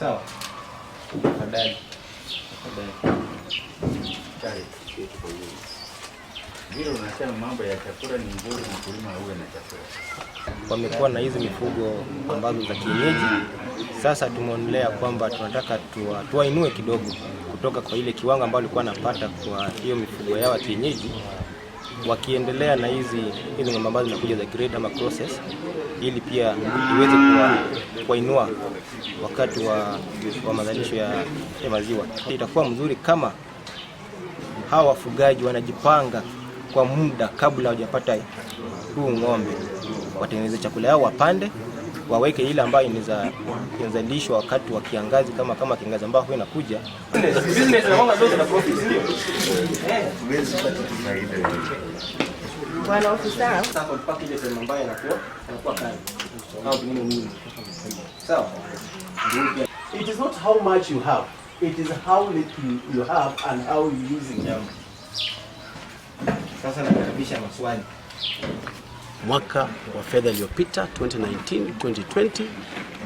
Sawa. Tafadhali. Kale kitu kwa hiyo. Vile unasema mambo ya chakula ni nzuri na kulima uwe na chakula. Wamekuwa na hizi mifugo ambazo za kienyeji. Sasa tumeonelea kwamba tunataka tuwainue kidogo kutoka kwa ile kiwango ambacho walikuwa wanapata kwa hiyo mifugo yao ya kienyeji, wakiendelea na hizi ng'ombe ambazo zinakuja za grade ama process, ili pia iweze kuinua wakati wa mazalisho ya maziwa. Itakuwa mzuri kama hawa wafugaji wanajipanga kwa muda kabla hawajapata huu ng'ombe, watengeneze chakula yao, wapande, waweke ile ambayo inazalishwa wakati wa kiangazi kama kiangazi ambao huwa inakuja. Business na mama zote na profit ndio. Bwana ofisa, sasa tupate ile sema ambayo inakuwa kali. Au pengine nini? Sawa. It is not how much you have, it is how little you have and how you using them. Sasa nakaribisha maswali. Mwaka wa fedha iliyopita 2019-2020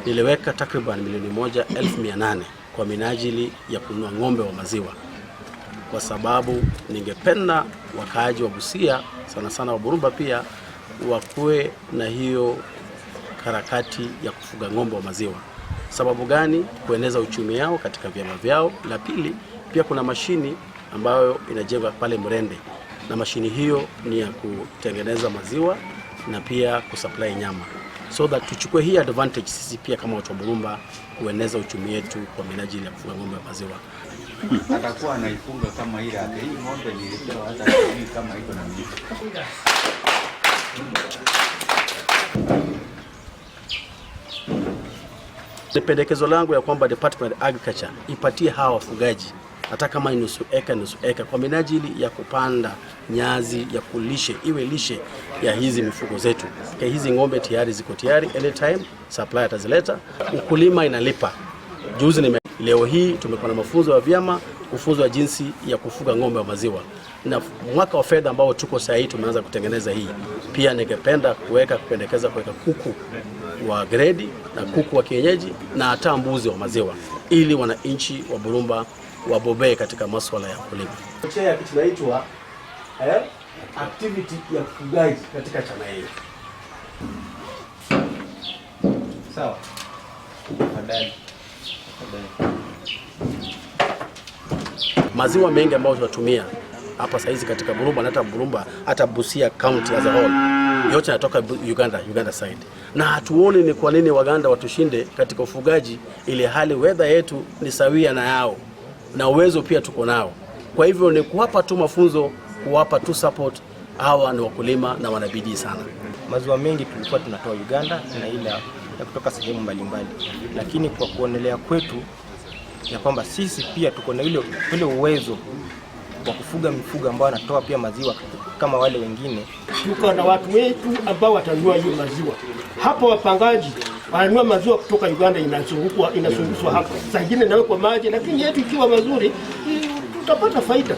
niliweka takriban milioni 1,800 kwa minajili ya kununua ng'ombe wa maziwa, kwa sababu ningependa wakaaji wa Busia sana sana wa Burumba pia wakuwe na hiyo harakati ya kufuga ng'ombe wa maziwa. Sababu gani? Kueneza uchumi yao katika vyama vyao. La pili, pia kuna mashini ambayo inajengwa pale Murende, na mashini hiyo ni ya kutengeneza maziwa na pia kusupply nyama, so that tuchukue hii advantage sisi pia kama watu wa Burumba kueneza uchumi yetu kwa minajili ya kufuga ng'ombe wa maziwa. Atakuwa anaifunga kama ile hata hii ng'ombe nilipewa hata kama iko na mimi. Ni pendekezo langu ya kwamba Department of Agriculture ipatie hawa wafugaji hata kama nusu eka kwa minajili ya kupanda nyazi ya kulishe, iwe lishe ya hizi mifugo zetu. Kwa hizi ng'ombe tayari ziko tayari, anytime supply atazileta. Ukulima inalipa. Leo hii tumekuwa na mafunzo ya vyama kufunzwa jinsi ya kufuga ng'ombe wa maziwa, na mwaka wa fedha ambao tuko sasa hii tumeanza kutengeneza hii. Pia ningependa kupendekeza kuweka kuku wa grade na kuku wa kienyeji na hata mbuzi wa maziwa, ili wananchi wa Burumba wabobee katika masuala ya kulima. Kitu kinaitwa activity ya kufugaji katika chama hili. Sawa. Tafadhali. Maziwa mengi ambayo tunatumia hapa saizi katika Burumba na hata Burumba hata Busia County as a whole yote yanatoka Uganda side. Na hatuoni ni kwa nini Waganda watushinde katika ufugaji, ili hali weather yetu ni sawia na yao na uwezo pia tuko nao. Kwa hivyo ni kuwapa tu mafunzo, kuwapa tu support. Hawa ni wakulima na wanabidii sana. Maziwa mengi tulikuwa tunatoa Uganda na ile ya kutoka sehemu mbalimbali, lakini kwa kuonelea kwetu ya kwamba sisi pia tuko na ile uwezo wa kufuga mifugo ambao wanatoa pia maziwa kama wale wengine. Tuko na watu wetu ambao watanunua hiyo maziwa. Hapo wapangaji wananunua maziwa kutoka Uganda, inazungushwa hapa. Saa nyingine nawe kwa maji, lakini yetu ikiwa mazuri tutapata faida.